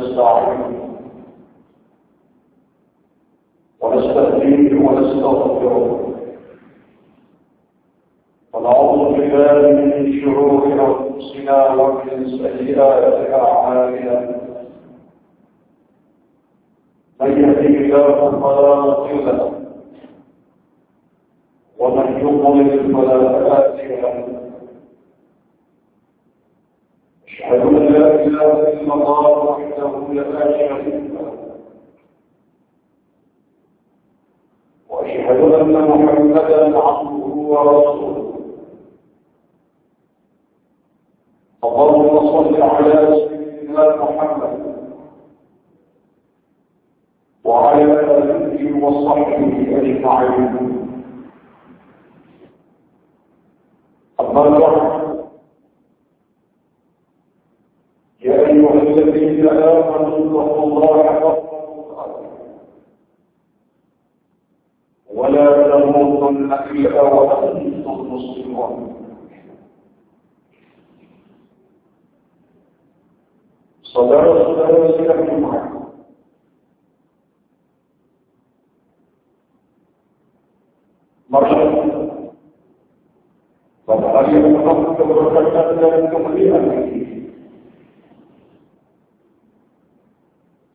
ونستعينه ونستهديه ونستغفره ونعوذ بالله من شرور انفسنا ومن سيئات اعمالنا من يهده الله فلا مضل له ومن يضلل فلا هادي له أشهد أن لا إله إلا الله وحده لا شريك له وأشهد أن محمدا عبده ورسوله اللهم صل على سيدنا محمد وعلى آله وصحبه أجمعين أما بعد يا أيها الذين آمنوا اتقوا الله حق ولا تموتن إلا وأنتم مسلمون صدر الجمعة مرحبا فبعد أن تقوم ببركات لكم لي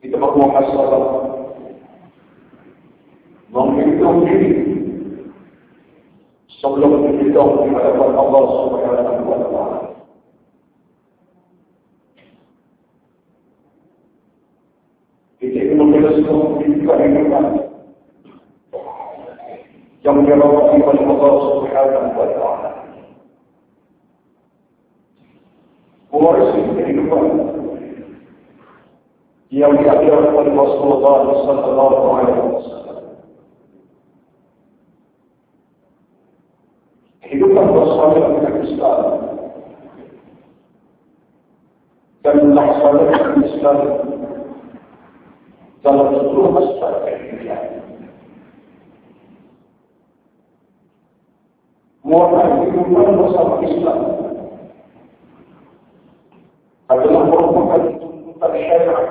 kita perlu masalah menghitung diri sebelum berhitung di hadapan Allah Subhanahu wa Ta'ala. Kita menjelaskan kehidupan yang dirawat oleh Allah Subhanahu wa Ta'ala. Mewarisi kehidupan yang diajarkan oleh Rasulullah sallallahu alaihi wasallam. Kehidupan bersama Islam dan melaksanakan Islam dalam seluruh aspek kehidupan. Muatan kehidupan bersama Islam adalah merupakan tuntutan syariat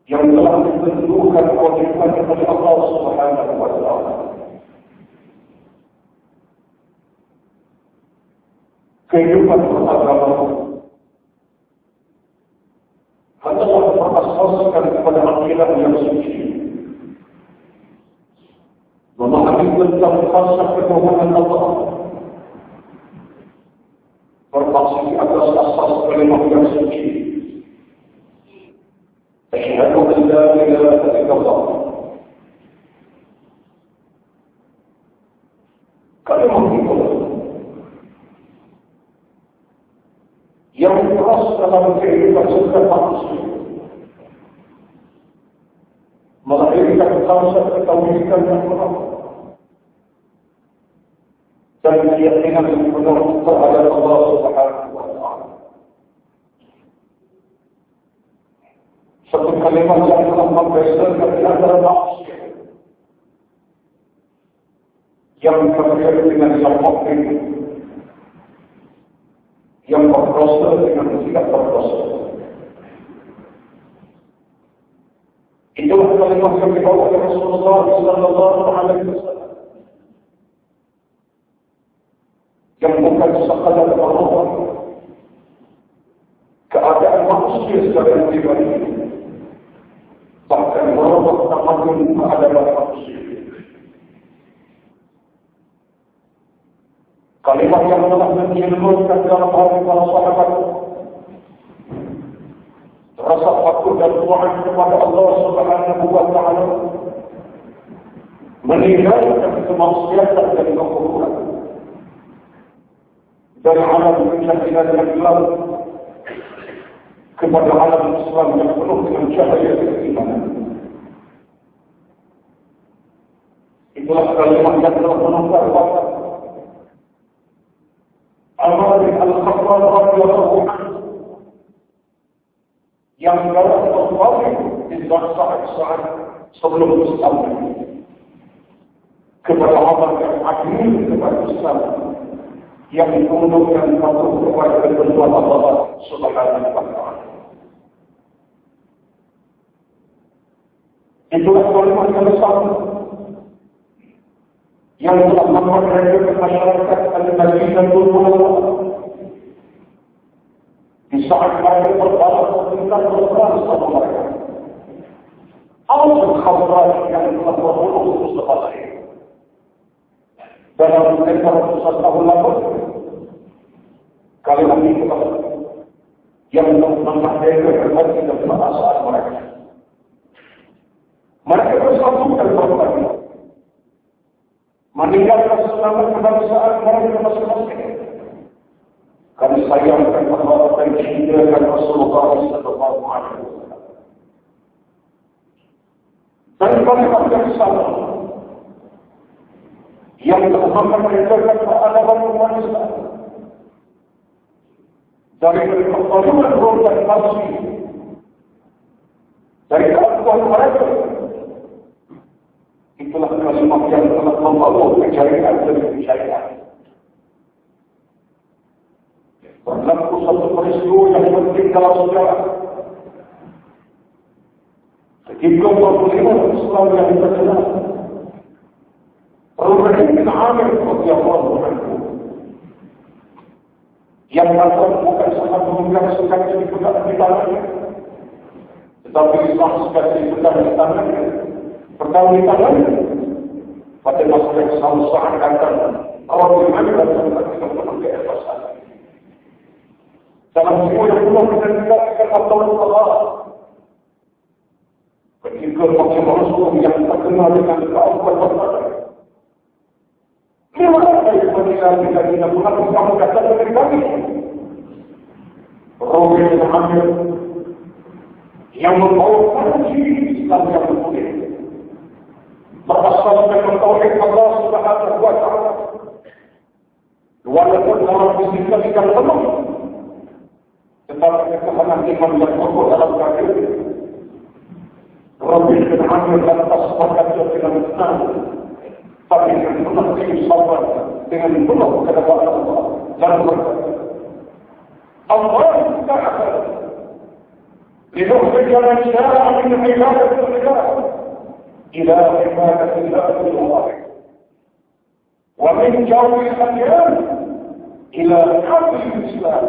yang telah ditentukan komitmen kepada Allah Subhanahu wa Ta'ala. Kehidupan beragama adalah berasaskan kepada akidah yang suci, memahami tentang fasih kebohongan Allah, berbasis atas asas kalimat yang suci. أشهد أن لا إله إلا الله كلمة الله yang keras dalam kehidupan setiap manusia, melahirkan konsep ketauhidan yang benar dan keyakinan yang benar terhadap Allah Subhanahu wa Ta'ala. Satu kalimat yang telah membesarkan di antara manusia yang berbeda dengan yang mukmin, yang berdosa dengan tidak berdosa. Itulah kalimat yang dibawa oleh Rasulullah sallallahu alaihi wasallam yang bukan sekadar merubah keadaan manusia secara pribadi, bahkan merubah tamadun keadaan manusia. Kalimat yang telah menjilurkan dalam hati para sahabat rasa takut dan taat kepada Allah Subhanahu wa Ta'ala, meninggalkan kemaksiatan dan kekufuran dari alam keyakinan yang gelap kepada alam Islam yang penuh dengan cahaya keimanan. Itulah kalimat yang telah menukar waktu Umar bin Al-Khattab radhiyallahu anhu yang dalam berbagai di saat-saat sebelum Islam kepada Umar yang adil kepada Islam yang ditunduk dan patuh kepada ketentuan Allah Subhanahu wa Ta'ala. Itulah kalimat yang besar yang telah memperhatikan masyarakat al-Nabi dan Tuhan di saat mereka berbalas tentang berperang sama mereka. Allah Khazraj yang telah berbunuh Mustafa Sahih dalam tempoh 100 tahun lalu, kalimat itu yang memperhatikan berbagi dan perasaan mereka. Mereka bersatu dan berbagi, meninggalkan selamat kebangsaan mereka masing-masing. Kami sayangkan bahwa dan cintakan Rasulullah sallallahu alaihi wasallam. Dan kalimat yang sama yang memperhatikan keadaban umat Islam dari perkembangan roh dan nafsi dari keakuan mereka. Itulah kalimat yang telah membawa kejayaan dan kejayaan. Berlaku satu peristiwa yang penting dalam sejarah. Ketika Rasulullah Islam yang terkenal, Rasulullah bin Amir radhiyallahu anhu yang datang bukan sangat menyaksikan di tangannya, tetapi Islam sekali di tangannya. Pertama di tangannya, pada masa yang selalu seakan-akan Allah Muhammad dan kita memakai evasan. Dalam semua yang Allah mengendalikan Allah, ketika pakai Rasul yang terkenal dengan keakuan berkata, lima kali kita tidak mengatakan kamu kata dari kami. Rasul bin Amir yang membawa kunci Islam yang mulia. Berasal dari tauhid Allah Subhanahu wa Ta'ala. Walaupun orang disingkatkan penuh, tetapi kekuatan iman yang kokoh dalam kafir. Rabbi bin Amir lantas berkata dengan tenang, tapi dengan penuh sabar, dengan penuh kedekatan Allah dan berkata, Allah Ta'ala لنخرج من شاء من عبادة الرجال إلى عبادة الله الواحد ومن جو الأديان إلى حق الإسلام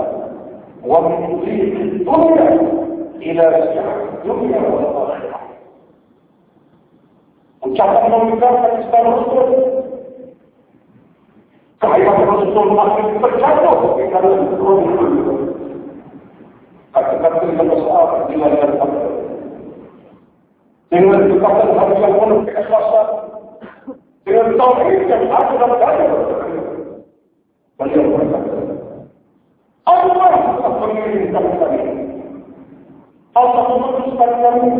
ومن ضيق الدنيا إلى سعة الدنيا والآخرة. Ucapan meninggalkan Islam Rasul, kehadiran Rasul masih terjatuh di dalam Rasul. Kata-kata yang besar di dalam Rasul. Dengan dekatan hati yang penuh keikhlasan, dengan tauhid yang ada dalam dada. Beliau berkata, Allah telah mengirimkan kami. Allah memutuskan kami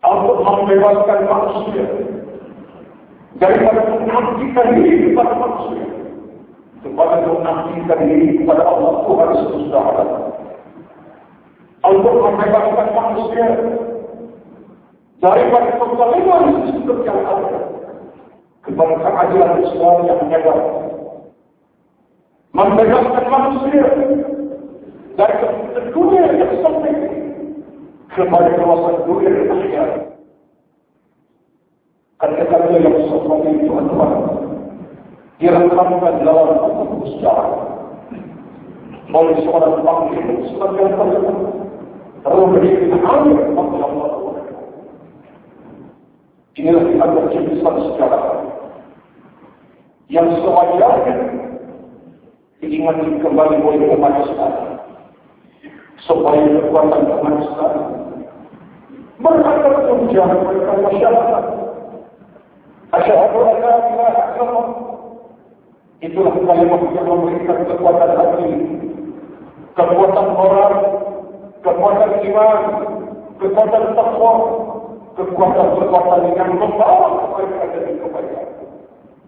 untuk membebaskan manusia daripada mengabdikan diri kepada manusia, kepada mengabdikan diri kepada Allah Tuhan semesta alam. Untuk membebaskan manusia daripada kezaliman sistem yang ada kepada keadilan Islam yang nyata. Membebaskan manusia dari dunia yang sempit kepada kawasan dunia yang akhirat. Kata-kata yang seperti itu Tuhan direkamkan dalam buku sejarah oleh seorang pemimpin sebagai terkenal Rasul bin Amir radhiyallahu anhu. Inilah antara jenis sejarah yang sewajarnya diingatkan kembali oleh umat Islam supaya kekuatan umat Islam berkata ujian mereka masyarakat. Asyhadu an la ilaha illallah. Itulah kalimat yang memberikan kekuatan hati, kekuatan moral, kekuatan iman, kekuatan takwa, kekuatan yang membawa kepada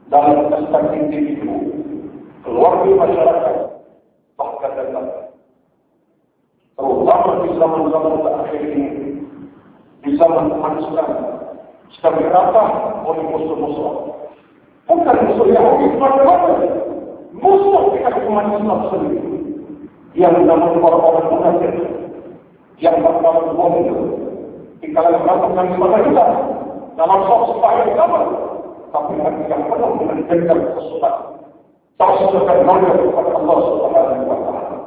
dalam aspek individu, keluarga masyarakat, bahkan dalam terutama di zaman-zaman terakhir ini, di zaman umat Islam sedang dirata oleh musuh-musuh. Bukan musuh Yahudi, musuh kita umat Islam sendiri. Yang namun orang-orang munafik yang berkawan bohong di kalangan ratusan juta kita dalam sosok yang sama, tapi hati yang penuh dengan dendam kesukaan, takut dan malu kepada Allah Subhanahu wa Ta'ala.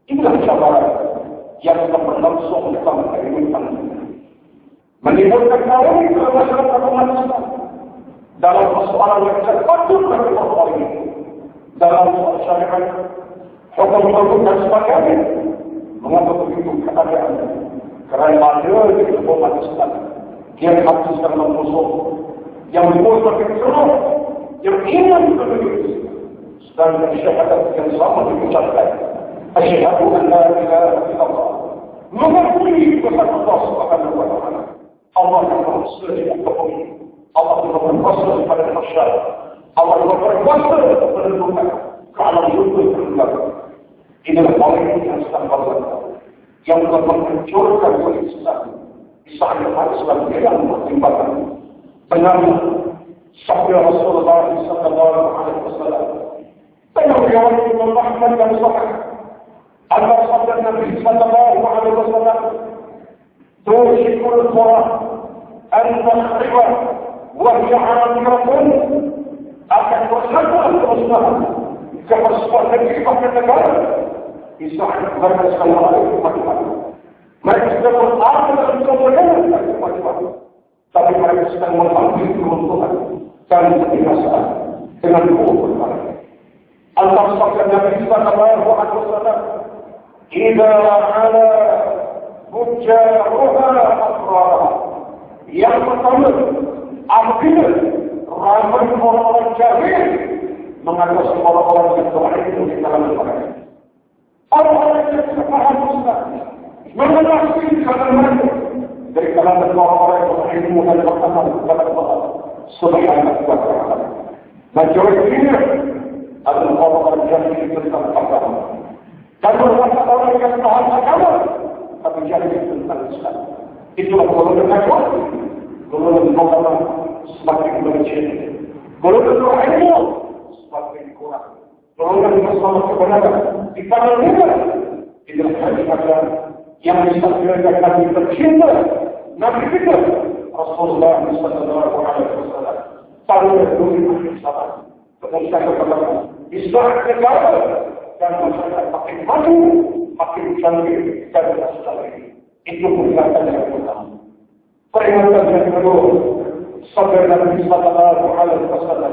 Inilah cabaran yang akan berlangsung dalam kehidupan menimbulkan kawin ke masyarakat umat Islam dalam persoalan yang terpatut dari Allah ini, dalam syariat, hukum-hukum dan sebagainya. Mengapa begitu keadaan? Kerana ada di umat Islam yang habis dalam musuh, yang musuh kekeruh, yang ingin berdiri, sedang syahadat yang sama diucapkan. Asyhadu an la ilaha illallah. Mengakui kepada Allah Subhanahu wa Ta'ala. Allah yang berkuasa di bumi. Allah yang berkuasa pada masyarakat. Allah yang berkuasa pada dunia. Kalau itu benar. Inilah politik yang sedang berlaku, yang telah menghancurkan Islam. Di saat Islam yang bertimbangan dengan sabda Rasulullah sallallahu alaihi wasallam. Dengan riwayat Imam Ahmad dan Sahih, ada sabda Nabi sallallahu alaihi wasallam, "Tushikul Qur'an an takhriba wa hiya 'amiratun." Akan bersatu bersama ke persoalan kehidupan negara. Islam mereka sekali lagi macam-macam. Mereka sudah berada dalam kemuliaan macam-macam. Tapi mereka sedang mengambil keuntungan dan kebinasaan dengan keuntungan mereka. Al-Fasaqah Nabi sallallahu alaihi wasallam, "Idza ala bujjaruha atrara." Yang pertama, apabila ramai orang-orang jahil mengatasi orang-orang yang terakhir di dalam mereka. Orang-orang yang sepaham Islam mengatasi kalangan mereka dari kalangan orang-orang yang berilmu dan berkata kepada Allah Subhanahu wa Ta'ala. Majoritinya adalah orang-orang jahil tentang agama. Dan beberapa orang yang paham agama tapi jahil tentang Islam. Itulah golongan agama. Golongan agama semakin berkecil. Golongan ilmu semakin kurang. Golongan bersama kebenaran di tangan kita. Inilah hadiah yang disampaikan Nabi tercinta, Nabi kita Rasulullah sallallahu alaihi wasallam. Pada dunia Islam, kemudian kepada Islam negara dan masyarakat makin maju, makin canggih dan canggih. Itu peringatan yang pertama. Peringatan yang kedua, sabda Nabi sallallahu alaihi wasallam,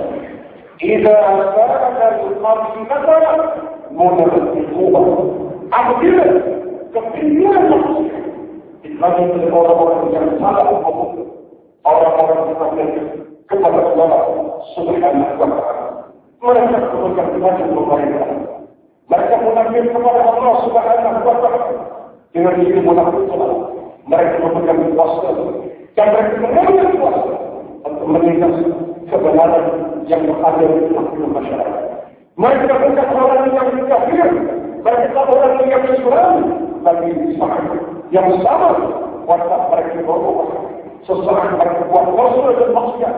"Idza kana al-qadhi nadara munaffiqun." Apabila kepimpinan manusia dibagi oleh orang-orang yang salah hukum, orang-orang yang kepada Allah Subhanahu wa Ta'ala, mereka kemudian mengajar pemerintah. Mereka mengajar kepada Allah Subhanahu wa Ta'ala dengan diri munafik. Mereka kemudian berpuasa dan mereka kemudian berpuasa untuk menindas kebenaran yang berada di tengah masyarakat. Mereka bukan orang yang kafir, mereka orang yang Islam, tapi Islam yang sama. Watak mereka berubah, seseorang mereka buat dosa dan maksiat.